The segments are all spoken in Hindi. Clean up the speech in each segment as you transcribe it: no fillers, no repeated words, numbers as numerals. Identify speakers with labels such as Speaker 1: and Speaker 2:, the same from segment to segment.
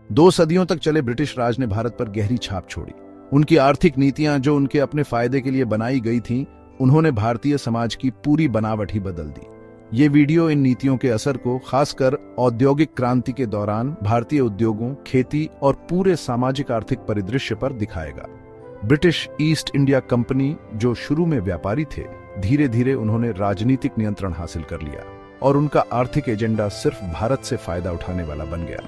Speaker 1: 2 सदियों तक चले ब्रिटिश राज ने भारत पर गहरी छाप छोड़ी। उनकी आर्थिक नीतियां जो उनके अपने फायदे के लिए बनाई गई थीं, उन्होंने भारतीय समाज की पूरी बनावट ही बदल दी। ये वीडियो इन नीतियों के असर को, खासकर औद्योगिक क्रांति के दौरान भारतीय उद्योगों, खेती और पूरे सामाजिक आर्थिक परिदृश्य पर दिखाएगा। ब्रिटिश ईस्ट इंडिया कंपनी, जो शुरू में व्यापारी थे, धीरे धीरे उन्होंने राजनीतिक नियंत्रण हासिल कर लिया और उनका आर्थिक एजेंडा सिर्फ भारत से फायदा उठाने वाला बन गया।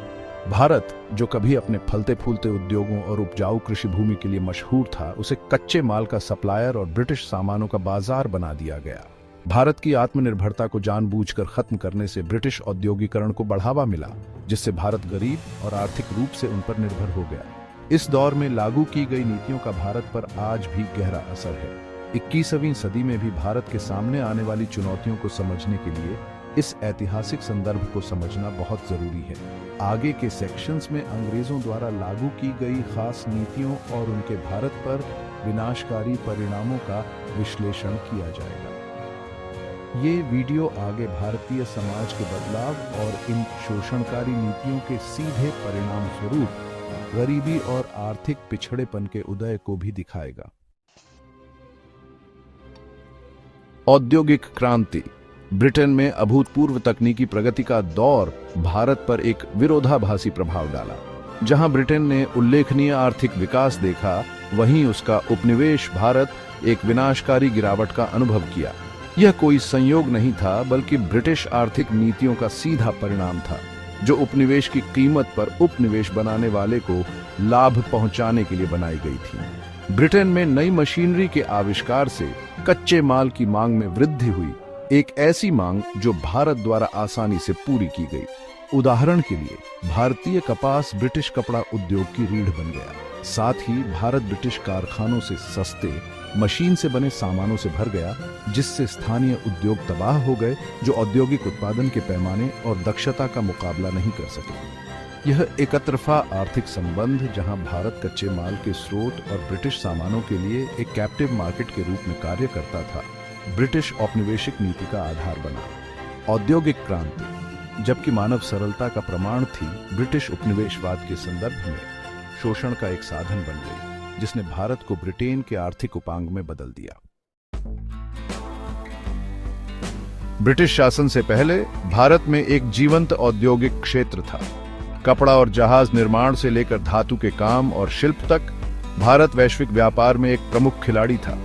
Speaker 1: भारत, जो कभी अपने फलते फूलते उद्योगों और उपजाऊ कृषि भूमि के लिए मशहूर था, उसे कच्चे माल का सप्लायर और ब्रिटिश सामानों का बाजार बना दिया गया। भारत की आत्मनिर्भरता को जानबूझकर खत्म करने से ब्रिटिश औद्योगिकरण को बढ़ावा मिला, जिससे भारत गरीब और आर्थिक रूप से उन पर निर्भर हो गया। इस दौर में लागू की गई नीतियों का भारत पर आज भी गहरा असर है। 21वीं सदी में भी भारत के सामने आने वाली चुनौतियों को समझने के लिए इस ऐतिहासिक संदर्भ को समझना बहुत जरूरी है। आगे के सेक्शंस में अंग्रेजों द्वारा लागू की गई खास नीतियों और उनके भारत पर विनाशकारी परिणामों का विश्लेषण किया जाएगा। ये वीडियो आगे भारतीय समाज के बदलाव और इन शोषणकारी नीतियों के सीधे परिणाम स्वरूप गरीबी और आर्थिक पिछड़ेपन के उदय को भी दिखाएगा। औद्योगिक क्रांति। ब्रिटेन में अभूतपूर्व तकनीकी प्रगति का दौर भारत पर एक विरोधाभासी प्रभाव डाला। जहां ब्रिटेन ने उल्लेखनीय आर्थिक विकास देखा, वहीं उसका उपनिवेश भारत एक विनाशकारी गिरावट का अनुभव किया। यह कोई संयोग नहीं था, बल्कि ब्रिटिश आर्थिक नीतियों का सीधा परिणाम था, जो उपनिवेश की कीमत पर उपनिवेश बनाने वाले को लाभ पहुंचाने के लिए बनाई गई थी। ब्रिटेन में नई मशीनरी के आविष्कार से कच्चे माल की मांग में वृद्धि हुई, एक ऐसी मांग जो भारत द्वारा आसानी से पूरी की गई। उदाहरण के लिए, भारतीय कपास ब्रिटिश कपड़ा उद्योग की रीढ़ बन गया। साथ ही भारत ब्रिटिश कारखानों से सस्ते मशीन से बने सामानों से भर गया, जिससे स्थानीय उद्योग तबाह हो गए, जो औद्योगिक उत्पादन के पैमाने और दक्षता का मुकाबला नहीं कर सके। यह एकतरफा आर्थिक संबंध, जहां भारत कच्चे माल के स्रोत और ब्रिटिश सामानों के लिए एक कैप्टिव मार्केट के रूप में कार्य करता था, ब्रिटिश औपनिवेशिक नीति का आधार बना। औद्योगिक क्रांति, जबकि मानव सरलता का प्रमाण थी, ब्रिटिश उपनिवेशवाद के संदर्भ में शोषण का एक साधन बन गई, जिसने भारत को ब्रिटेन के आर्थिक उपांग में बदल दिया। ब्रिटिश शासन से पहले भारत में एक जीवंत औद्योगिक क्षेत्र था। कपड़ा और जहाज निर्माण से लेकर धातु के काम और शिल्प तक भारत वैश्विक व्यापार में एक प्रमुख खिलाड़ी था।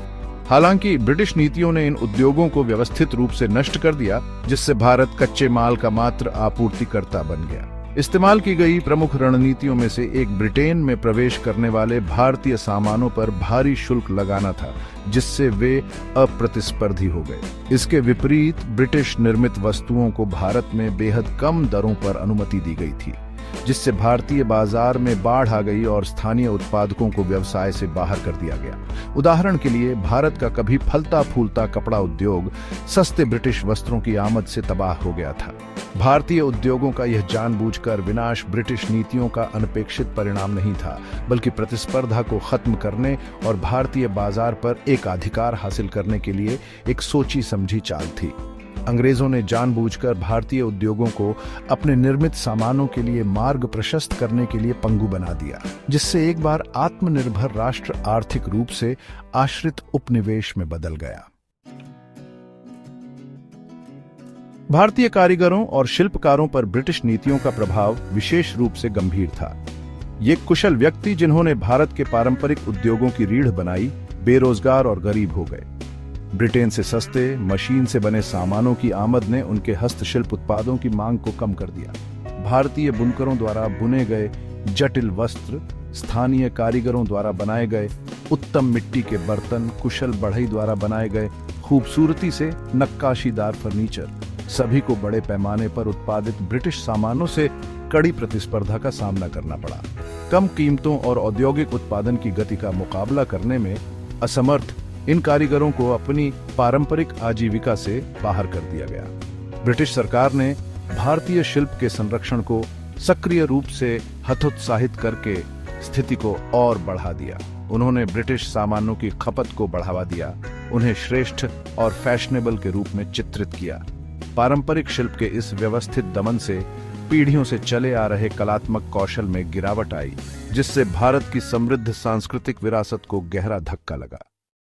Speaker 1: हालांकि ब्रिटिश नीतियों ने इन उद्योगों को व्यवस्थित रूप से नष्ट कर दिया, जिससे भारत कच्चे माल का मात्र आपूर्तिकर्ता बन गया। इस्तेमाल की गई प्रमुख रणनीतियों में से एक ब्रिटेन में प्रवेश करने वाले भारतीय सामानों पर भारी शुल्क लगाना था, जिससे वे अप्रतिस्पर्धी हो गए। इसके विपरीत ब्रिटिश निर्मित वस्तुओं को भारत में बेहद कम दरों पर अनुमति दी गई थी, जिससे भारतीय बाजार में बाढ़ आ गई और स्थानीय उत्पादकों को व्यवसाय से बाहर कर दिया गया। उदाहरण के लिए, भारत का कभी फलता फूलता कपड़ा उद्योग सस्ते ब्रिटिश वस्त्रों की आमद से तबाह हो गया था। भारतीय उद्योगों का यह जानबूझकर विनाश ब्रिटिश नीतियों का अनपेक्षित परिणाम नहीं था, बल्कि प्रतिस्पर्धा को खत्म करने और भारतीय बाजार पर एकाधिकार हासिल करने के लिए एक सोची समझी चाल थी। अंग्रेजों ने जानबूझकर भारतीय उद्योगों को अपने निर्मित सामानों के लिए मार्ग प्रशस्त करने के लिए पंगु बना दिया, जिससे एक बार आत्मनिर्भर राष्ट्र आर्थिक रूप से आश्रित उपनिवेश में बदल गया। भारतीय कारीगरों और शिल्पकारों पर ब्रिटिश नीतियों का प्रभाव विशेष रूप से गंभीर था। ये कुशल व्यक्ति, जिन्होंने भारत के पारंपरिक उद्योगों की रीढ़ बनाई, बेरोजगार और गरीब हो गए। ब्रिटेन से सस्ते मशीन से बने सामानों की आमद ने उनके हस्तशिल्प उत्पादों की मांग को कम कर दिया। भारतीय बुनकरों द्वारा बुने गए जटिल वस्त्र, स्थानीय कारीगरों द्वारा बनाए गए उत्तम मिट्टी के बर्तन, कुशल बढ़ई द्वारा बनाए गए खूबसूरती से नक्काशीदार फर्नीचर, सभी को बड़े पैमाने पर उत्पादित ब्रिटिश सामानों से कड़ी प्रतिस्पर्धा का सामना करना पड़ा। कम कीमतों और औद्योगिक उत्पादन की गति का मुकाबला करने में असमर्थ इन कारीगरों को अपनी पारंपरिक आजीविका से बाहर कर दिया गया। ब्रिटिश सरकार ने भारतीय शिल्प के संरक्षण को सक्रिय रूप से हतोत्साहित करके स्थिति को और बढ़ा दिया। उन्होंने ब्रिटिश सामानों की खपत को बढ़ावा दिया, उन्हें श्रेष्ठ और फैशनेबल के रूप में चित्रित किया। पारंपरिक शिल्प के इस व्यवस्थित दमन से पीढ़ियों से चले आ रहे कलात्मक कौशल में गिरावट आई, जिससे भारत की समृद्ध सांस्कृतिक विरासत को गहरा धक्का लगा।